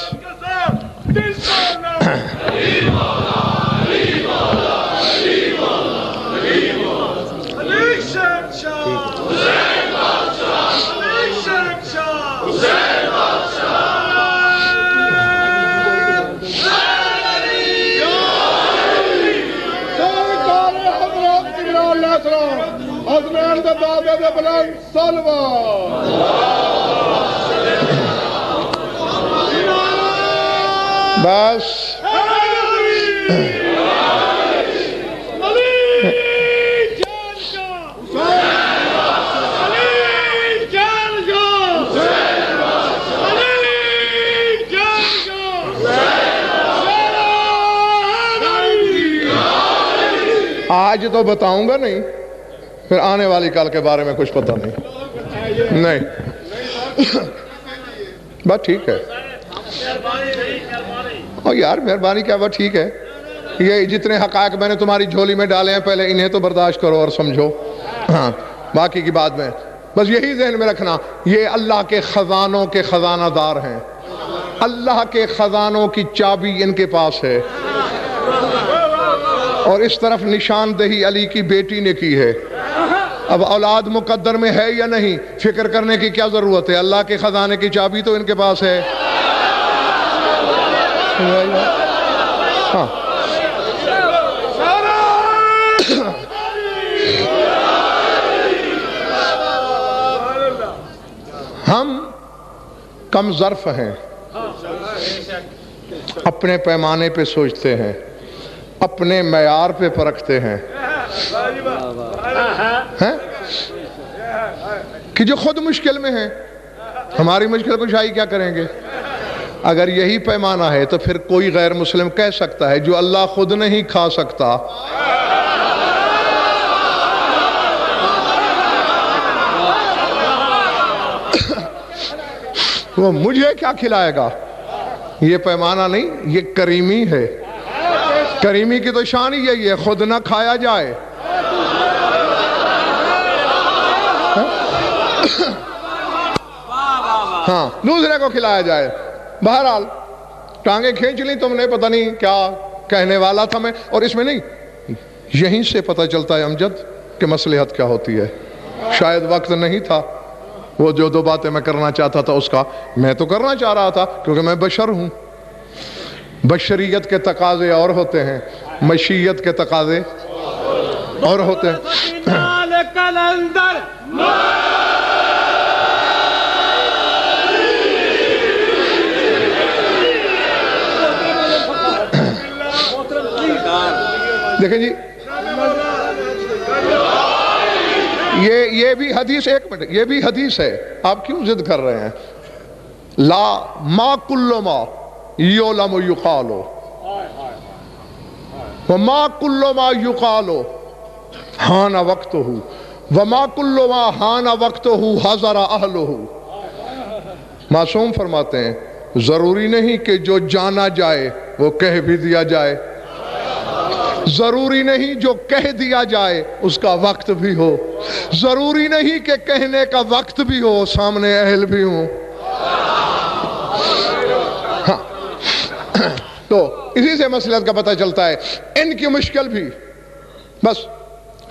بس آج تو بتاؤں گا نہیں، پھر آنے والی کل کے بارے میں کچھ پتہ نہیں. بات ٹھیک ہے. اور یار مہربانی کیا بات ٹھیک ہے. یہ جتنے حقائق میں نے تمہاری جھولی میں ڈالے ہیں پہلے انہیں تو برداشت کرو اور سمجھو. ہاں باقی کی بات میں بس یہی ذہن میں رکھنا یہ اللہ کے خزانوں کے خزانہ دار ہیں. اللہ کے خزانوں کی چابی ان کے پاس ہے. اور اس طرف نشاندہی علی کی بیٹی نے کی ہے. اب اولاد مقدر میں ہے یا نہیں فکر کرنے کی کیا ضرورت ہے؟ اللہ کے خزانے کی چابی تو ان کے پاس ہے. ہاں ہم کم ظرف ہیں، اپنے پیمانے پہ سوچتے ہیں، اپنے معیار پہ پرکھتے ہیں کہ جو خود مشکل میں ہیں ہماری مشکل کشائی کیا کریں گے. اگر یہی پیمانہ ہے تو پھر کوئی غیر مسلم کہہ سکتا ہے جو اللہ خود نہیں کھا سکتا وہ مجھے کیا کھلائے گا؟ یہ پیمانہ نہیں، یہ کریمی ہے. کریمی کی تو شان ہی یہی ہے خود نہ کھایا جائے. ہاں دوسرے کو کھلایا جائے. بہرحال ٹانگیں کھینچ لیں تم نے، پتہ نہیں کیا کہنے والا تھا میں. اور اس میں نہیں، یہیں سے پتہ چلتا ہے امجد کہ مصلحت کیا ہوتی ہے. شاید وقت نہیں تھا وہ جو دو باتیں میں کرنا چاہتا تھا اس کا میں تو کرنا چاہ رہا تھا کیونکہ میں بشر ہوں. بشریت کے تقاضے اور ہوتے ہیں، مشیت کے تقاضے اور ہوتے ہیں. دیکھیں جی یہ بھی حدیث، ایک منٹ، یہ بھی حدیث ہے، آپ کیوں ضد کر رہے ہیں؟ لا ما کل ما یعلم یقال وما کل ما یقال حان وقتہ وما کل ما حان وقتہ حضر اہلہ۔ معصوم فرماتے ہیں ضروری نہیں کہ جو جانا جائے وہ کہہ بھی دیا جائے، ضروری نہیں جو کہہ دیا جائے اس کا وقت بھی ہو، ضروری نہیں کہ کہنے کا وقت بھی ہو، سامنے اہل بھی ہوں۔ ہاں تو اسی سے مسئلہ کا پتہ چلتا ہے، ان کی مشکل بھی، بس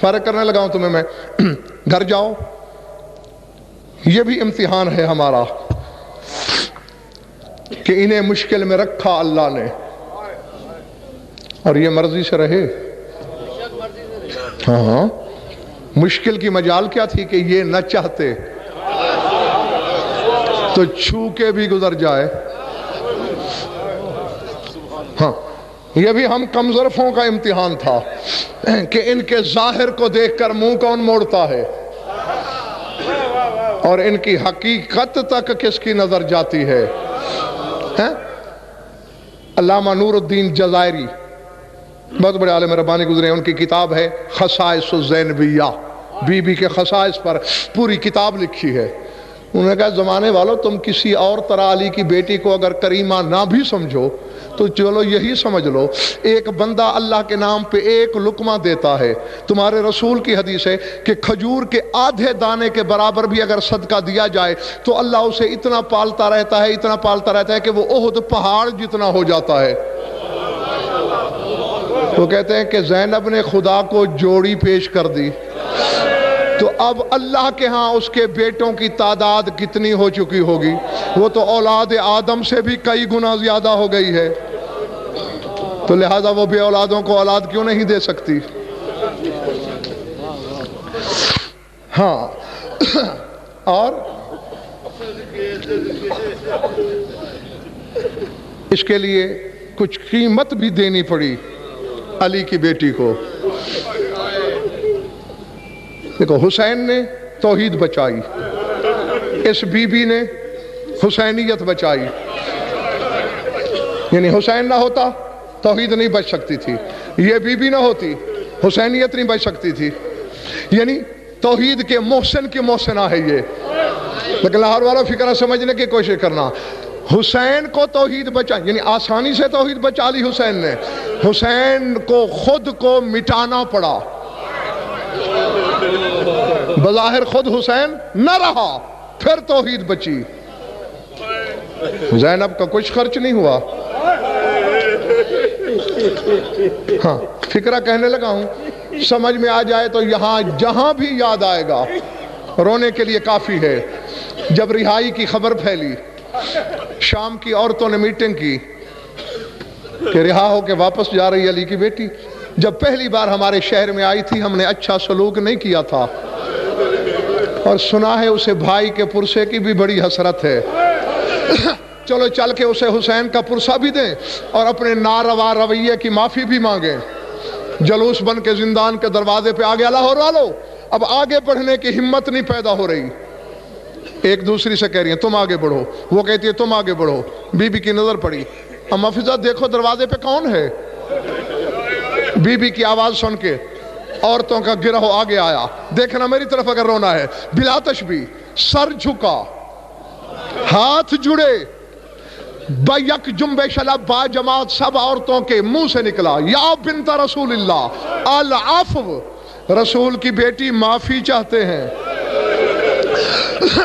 فارغ کرنے لگا ہوں تمہیں میں، گھر جاؤ، یہ بھی امتحان ہے ہمارا کہ انہیں مشکل میں رکھا اللہ نے، اور یہ مرضی سے رہے۔ ہاں مشکل کی مجال کیا تھی کہ یہ نہ چاہتے تو چھو کے بھی گزر جائے۔ ہاں یہ بھی ہم کمزرفوں کا امتحان تھا کہ ان کے ظاہر کو دیکھ کر منہ کون موڑتا ہے، اور ان کی حقیقت تک کس کی نظر جاتی ہے۔ علامہ نور الدین جزائری بہت بڑے عالم ربانی گزرے ہیں، ان کی کتاب ہے خصائص الزینبیہ، بی بی کے خصائص پر پوری کتاب لکھی ہے۔ انہوں نے کہا زمانے والوں تم کسی اور طرح علی کی بیٹی کو اگر کریمہ نہ بھی سمجھو تو چلو یہی سمجھ لو ایک بندہ اللہ کے نام پہ ایک لقمہ دیتا ہے، تمہارے رسول کی حدیث ہے کہ کھجور کے آدھے دانے کے برابر بھی اگر صدقہ دیا جائے تو اللہ اسے اتنا پالتا رہتا ہے، اتنا پالتا رہتا ہے کہ وہ احد پہاڑ جتنا ہو جاتا ہے۔ وہ کہتے ہیں کہ زینب نے خدا کو جوڑی پیش کر دی تو اب اللہ کے ہاں اس کے بیٹوں کی تعداد کتنی ہو چکی ہوگی؟ وہ تو اولاد آدم سے بھی کئی گنا زیادہ ہو گئی ہے، تو لہذا وہ بے اولادوں کو اولاد کیوں نہیں دے سکتی؟ ہاں اور اس کے لیے کچھ قیمت بھی دینی پڑی علی کی بیٹی کو۔ دیکھو حسین نے توحید بچائی، اس بی بی نے حسینیت بچائی، یعنی حسین نہ ہوتا توحید نہیں بچ سکتی تھی، یہ بی بی نہ ہوتی حسینیت نہیں بچ سکتی تھی، یعنی توحید کے محسن کی محسنہ ہے یہ۔ لیکن لاہور والا فکرہ سمجھنے کی کوشش کرنا، حسین کو توحید بچا، یعنی آسانی سے توحید بچا لی حسین نے، حسین کو خود کو مٹانا پڑا، بظاہر خود حسین نہ رہا پھر توحید بچی۔ زینب کا کچھ خرچ نہیں ہوا۔ ہاں فکرہ کہنے لگا ہوں، سمجھ میں آ جائے تو یہاں جہاں بھی یاد آئے گا رونے کے لیے کافی ہے۔ جب رہائی کی خبر پھیلی، شام کی عورتوں نے میٹنگ کی کہ رہا ہو کے واپس جا رہی علی کی بیٹی، جب پہلی بار ہمارے شہر میں آئی تھی ہم نے اچھا سلوک نہیں کیا تھا، اور سنا ہے اسے بھائی کے پرسے کی بھی بڑی حسرت ہے، چلو چل کے اسے حسین کا پرسہ بھی دیں اور اپنے ناروا رویے کی معافی بھی مانگیں۔ جلوس بن کے زندان کے دروازے پہ آگے لاہور والو، اب آگے بڑھنے کی ہمت نہیں پیدا ہو رہی، ایک دوسری سے کہہ رہی ہیں تم آگے بڑھو، وہ کہتی ہے تم آگے بڑھو۔ بی بی کی نظر پڑی، اما فضا دیکھو دروازے پہ کون ہے؟ بی بی کی آواز سن کے عورتوں کا گروہ آگے آیا، دیکھنا میری طرف اگر رونا ہے، بلا تشبیہ، سر جھکا، ہاتھ جڑے، بیک جنبش با جماعت سب عورتوں کے منہ سے نکلا، یا بنت رسول اللہ العفو، رسول کی بیٹی معافی چاہتے ہیں،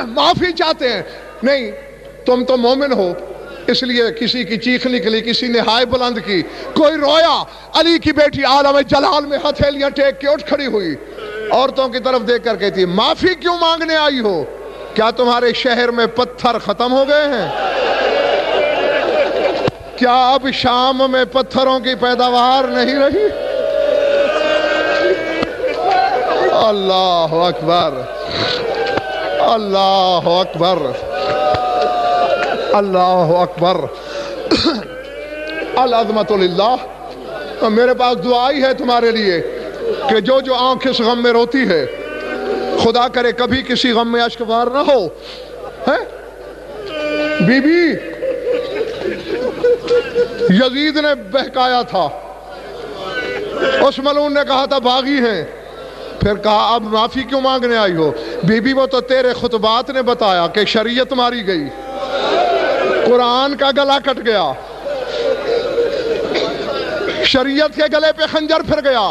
معافی چاہتے ہیں، نہیں تم تو مومن ہو اس لیے کسی کی چیخ نکلی، کسی نے ہائے بلند کی، کوئی رویا، علی کی بیٹی عالم جلال میں ہتھیلیاں ٹیک کے اٹھ کھڑی ہوئی، عورتوں کی طرف دیکھ کر کہتی معافی کیوں مانگنے آئی ہو؟ کیا تمہارے شہر میں پتھر ختم ہو گئے ہیں؟ کیا اب شام میں پتھروں کی پیداوار نہیں رہی؟ اللہ اکبر، اللہ اکبر، اللہ اکبر، العظمت للہ میرے پاس دعا ہی ہے تمہارے لیے کہ جو آنکھ اس غم میں روتی ہے، خدا کرے کبھی کسی غم میں اشک بار نہ ہو. بی بی یزید نے بہکایا تھا، اس ملعون نے کہا تھا باغی ہیں، پھر کہا اب معافی کیوں مانگنے آئی ہو؟ بی بی وہ تو تیرے خطبات نے بتایا کہ شریعت ماری گئی، قرآن کا گلا کٹ گیا، شریعت کے گلے پہ خنجر پھر گیا.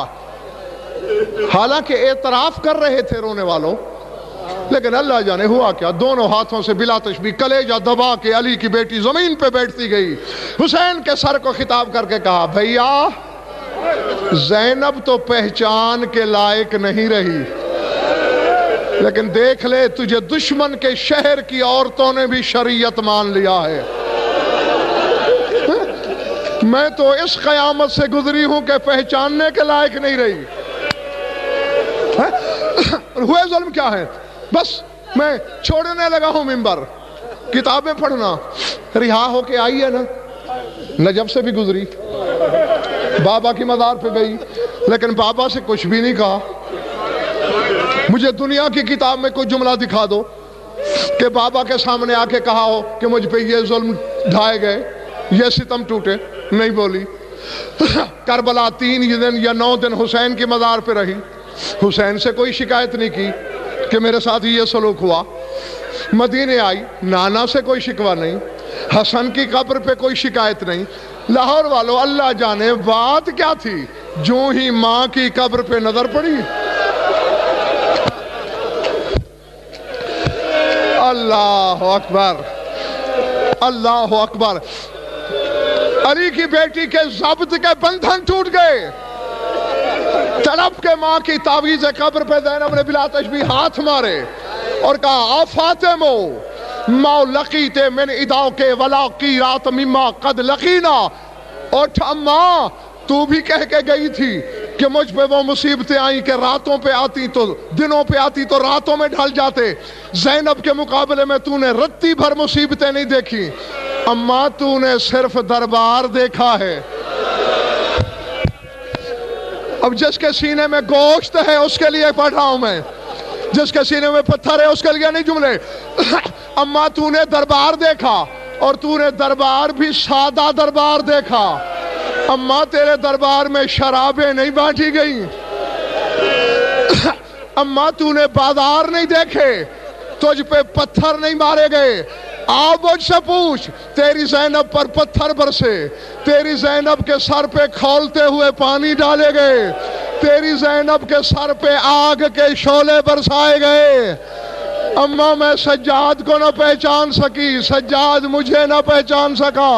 حالانکہ اعتراف کر رہے تھے رونے والوں، لیکن اللہ جانے ہوا کیا، دونوں ہاتھوں سے بلا تشبیہ کلیجہ دبا کے علی کی بیٹی زمین پہ بیٹھتی گئی. حسین کے سر کو خطاب کر کے کہا بھیا زینب تو پہچان کے لائق نہیں رہی، لیکن دیکھ لے تجھے دشمن کے شہر کی عورتوں نے بھی شریعت مان لیا ہے. میں تو اس قیامت سے گزری ہوں کہ پہچاننے کے لائق نہیں رہی. ہوئے ظلم کیا ہے؟ بس میں چھوڑنے لگا ہوں منبر، کتابیں پڑھنا، رہا ہو کے آئی ہے نا، نجف سے بھی گزری، بابا کی مزار پہ گئی، لیکن بابا سے کچھ بھی نہیں کہا. مجھے دنیا کی کتاب میں کوئی جملہ دکھا دو کہ بابا کے سامنے آ کے کہا ہو کہ مجھ پہ یہ ظلم ڈھائے گئے، یہ ستم ٹوٹے. نہیں بولی. کربلا 3 دن یا 9 دن حسین کی مزار پہ رہی، حسین سے کوئی شکایت نہیں کی کہ میرے ساتھ یہ سلوک ہوا. مدینے آئی، نانا سے کوئی شکوہ نہیں، حسن کی قبر پہ کوئی شکایت نہیں. لاہور والوں اللہ جانے بات کیا تھی، جو ہی ماں کی قبر پہ نظر پڑی، اللہ اکبر اللہ اکبر، علی کی بیٹی کے ضبط کے بندھن ٹوٹ گئے. تڑپ کے ماں کی تعویذ قبر پہ زینب نے بلا تشبیہ ہاتھ مارے اور کہا فاطمہ ما لقیت من اداؤ کے ولا کی رات مما قد لقینا. اٹھ اماں، تو بھی کہہ کے گئی تھی کہ مجھ پہ وہ مصیبتیں آئیں کہ راتوں پہ آتی تو دنوں پہ آتی تو راتوں میں ڈھل جاتے. زینب کے مقابلے میں تو نے رتی بھر مصیبتیں نہیں دیکھی. اماں تو نے صرف دربار دیکھا ہے. اب جس کے سینے میں گوشت ہے اس کے لیے پڑھ رہا ہوں میں، جس کے سینے میں پتھر ہے اس کے لیے نہیں جملے. اماں تو نے دربار دیکھا، اور تو نے دربار بھی سادہ دربار دیکھا. اماں تیرے دربار میں شرابیں نہیں بانٹی گئیں. اماں تو نے بازار نہیں دیکھے، تجھ پہ پتھر نہیں مارے گئے. آؤ مجھ سے پوچھ، تیری زینب پر پتھر برسے، تیری زینب کے سر پہ کھولتے ہوئے پانی ڈالے گئے، تیری زینب کے سر پہ آگ کے شعلے برسائے گئے. اماں میں سجاد کو نہ پہچان سکی، سجاد مجھے نہ پہچان سکا.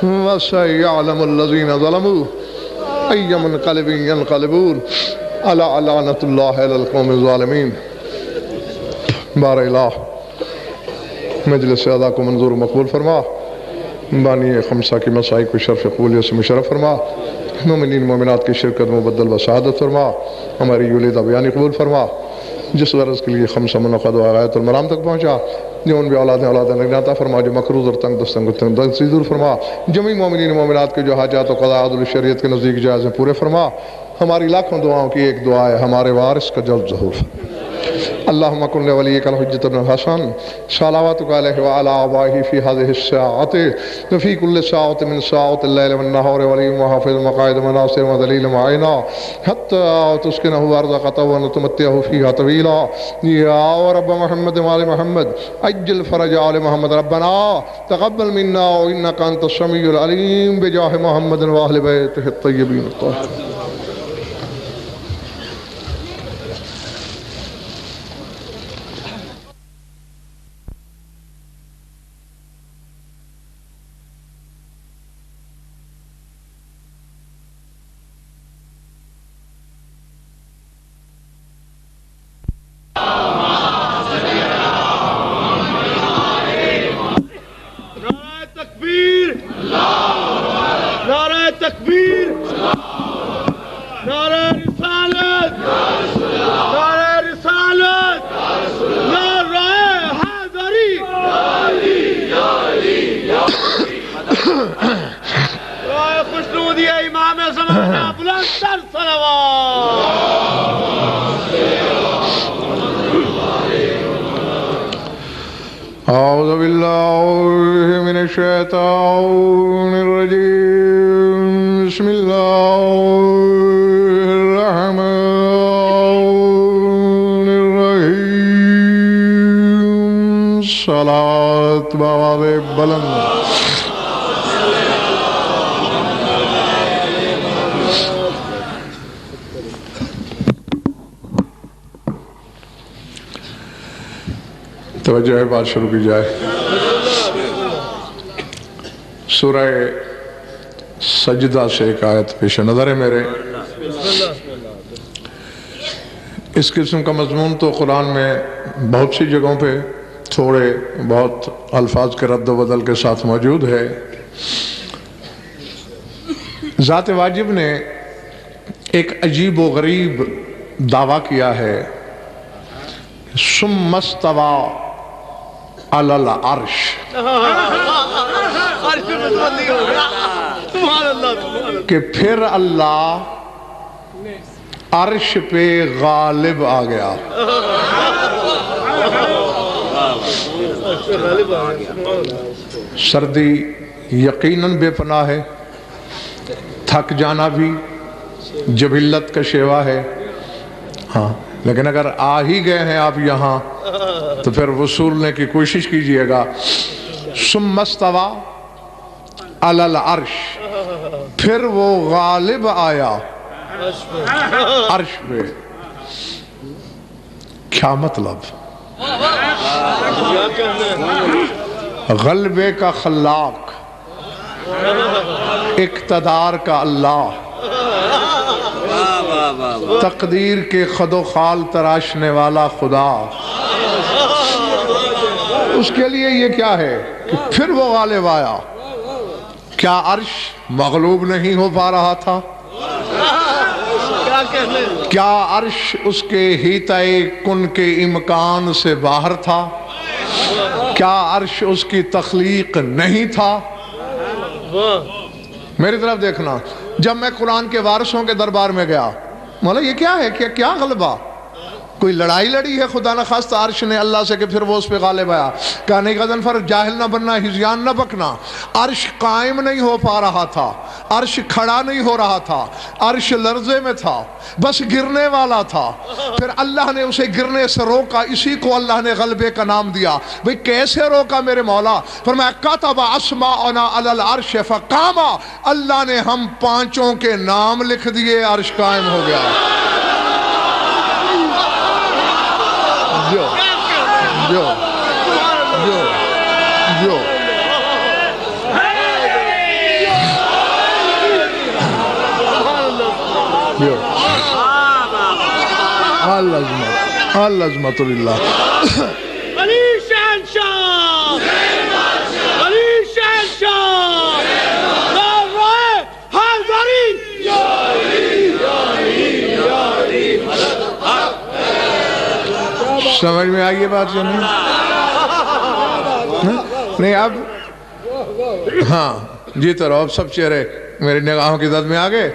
وَسَيَعْلَمُ الَّذِينَ ظَلَمُوا أَيَّ مُنْقَلِبٍ يَنْقَلِبُونَ أَلَا لَعْنَةُ اللَّهِ عَلَى الْقَوْمِ الظَّالِمِينَ. بار الہ مجلس ادا کو منظور مقبول فرما، بانی خمسہ کی مسائی کو شرف قبولیت سے مشرف فرما، مومنین مومنات کی شرکت مبدل و سعادت فرما، ہماری یولیدہ بیانی قبول فرما. جس غرض کے لیے خمسہ منعقد و غایت المرام تک پہنچا، جو ان بھی اولاد نگناتا فرما، جو مقروض اور تنگ دستنگ و تنگ دستی دور فرما. جمعی مومنین مومنات کے جو حاجات و قضاء عدل شریعت کے نزدیک جائز ہیں پورے فرما. ہماری لاکھوں دعاؤں کی ایک دعا ہے، ہمارے وارث کا جلد ظہور. اللہم کن لولیک الحجۃ بن الحسن صلواتک علیہ وعلی آبائہ فی هذه الساعۃ وفی کل ساعۃ من ساعات اللیل والنہار ولی محافظ مقاعد مناصر ودلیل معینہ حتی تسکنہ ارضک طوعا وتمتعہ فیہا طویلا. یا رب محمد وآل محمد عجل فرج آل محمد. ربنا تقبل منا انک انت السمیع العلیم بجاہ محمد واہل بیتہ الطیبین الطاہرین. نعرہ تکبیر، نعرہ تکبیر. بلند تر صلوات. أعوذ بالله من الشيطان الرجيم. بسم الله الرحمن الرحيم. صلاة بآواز بلند. توجہ ہے، بات شروع کی جائے. سورہ سجدہ سے ایک آیت پیش نظر ہے میرے. اس قسم کا مضمون تو قرآن میں بہت سی جگہوں پہ تھوڑے بہت الفاظ کے رد و بدل کے ساتھ موجود ہے. ذات واجب نے ایک عجیب و غریب دعویٰ کیا ہے. ثم استوى علی العرش. کہ پھر اللہ عرش پہ غالب آ گیا. سردی یقیناً بے پناہ ہے، تھک جانا بھی جبلت کا شیوا ہے. ہاں، لیکن اگر آ ہی گئے ہیں آپ یہاں تو پھر وصولنے کی کوشش کیجئے گا. ثم استوى علی العرش، پھر وہ غالب آیا عرش پہ. کیا مطلب؟ غلبے کا خلاق، اقتدار کا اللہ، تقدیر کے خد و خال تراشنے والا خدا. اس کے لیے یہ کیا ہے کہ پھر وہ غالب آیا. کیا عرش مغلوب نہیں ہو پا رہا تھا؟ کیا عرش اس کے ہیتہ کن کے امکان سے باہر تھا؟ کیا عرش اس کی تخلیق نہیں تھا؟ میری طرف دیکھنا. جب میں قرآن کے وارثوں کے دربار میں گیا، مولا یہ کیا ہے، کیا غلبہ؟ کوئی لڑائی لڑی ہے خدا نخواستہ عرش نے اللہ سے کہ پھر وہ اس پہ غالب آیا؟ کہا نہیں غضنفر، جاہل نہ بننا، ہذیان نہ بکنا. عرش قائم نہیں ہو پا رہا تھا، عرش کھڑا نہیں ہو رہا تھا، عرش لرزے میں تھا، بس گرنے والا تھا. پھر اللہ نے اسے گرنے سے روکا. اسی کو اللہ نے غلبے کا نام دیا. بھئی کیسے روکا میرے مولا؟ فرمایا کتب اسماءنا علی العرش فقام. اللہ نے ہم پانچوں کے نام لکھ دیے، عرش قائم ہو گیا. جو جو جو جو جو العظمت للہ. علی شہنشاہ، علی شہنشاہ، نعرہ حیدری. سمجھ میں آئیے بات یا نہیں؟ نہیں اب ہاں جیتے رہو. اب سب چہرے میری نگاہوں کی زد میں آگے.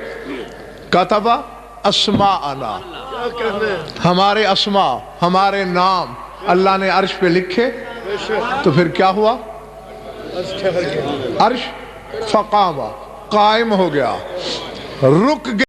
کتب اسماءنا، ہمارے اسماء، ہمارے نام اللہ نے عرش پہ لکھے. تو پھر کیا ہوا؟ عرش فقام، قائم ہو گیا، رک گیا.